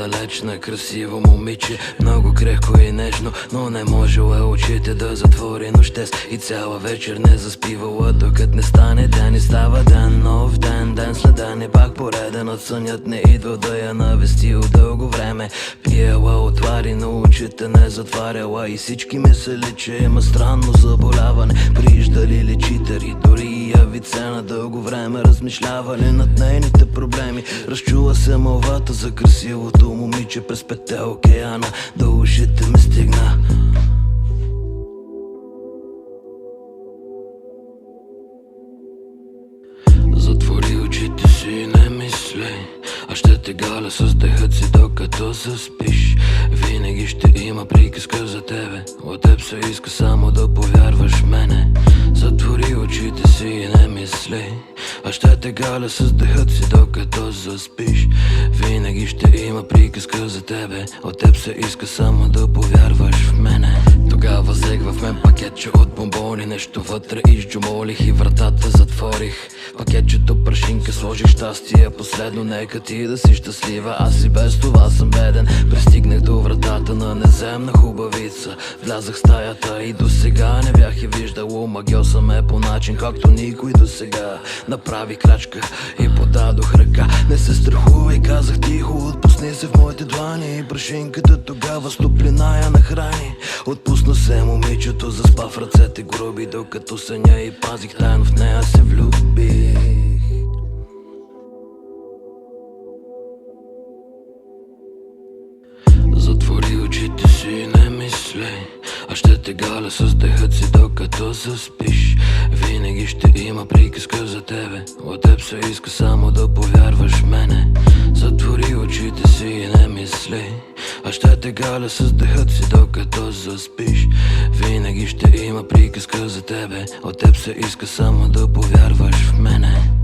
далечна, красиво момиче, много крехко и нежно, но не можела очите да затвори нощес. И цяла вечер не заспивала, докато не стане ден. И става ден, нов ден, ден след ден и пак пореден. От сънят не идва да я навестил дълго време. Пиела отвари, но очите не затваряла. И всички мислели, че има странно заболяване. Прииждали лечители, дори и явице на дълго време. Размишлявали над нейните проблеми. Разчула се мълвата за красивото момиче през петте океана. До ушите ми стигна. Затвори очите си и не мисли, аз ще те галя с дъхът си докато заспиш. Винаги ще има приказка за тебе, от теб се иска само да повярваш в мене. Затвори очите си и не мисли, аз ще те галя с дъхът си докато заспиш. Винаги ще има приказка за тебе, от теб се иска само да повярваш в мене. Тогава взех в мен пакетче от бомбони, нещо вътре изджумолих и вратата затворих. Пакетчето прашинка сложих щастие последно, нека ти да си щастлива, аз и без това съм беден. Пристигнах до вратата на неземна хубавица, влязах в стаята и до сега не бях я виждал. Омагьоса ме по начин, както никой до сега. Направи крачка и подадох ръка. Не се страхувай, казах тихо, отпусни се в моите длани. И прашинката тогава с топлина я нахрани. Отпусна се момичето, заспа в ръцете груби, докато съня и пазих тайно в нея се влюбих. Затвори очите си и не мисли, аз ще те галя с дъхът си докато заспиш. Винаги ще има приказка за тебе, от теб се иска само да повярваш в мене. Затвори очите си и не мисли, аз ще те галя с дъхът си докато заспиш. Винаги ще има приказка за тебе, от теб се иска само да повярваш в мене.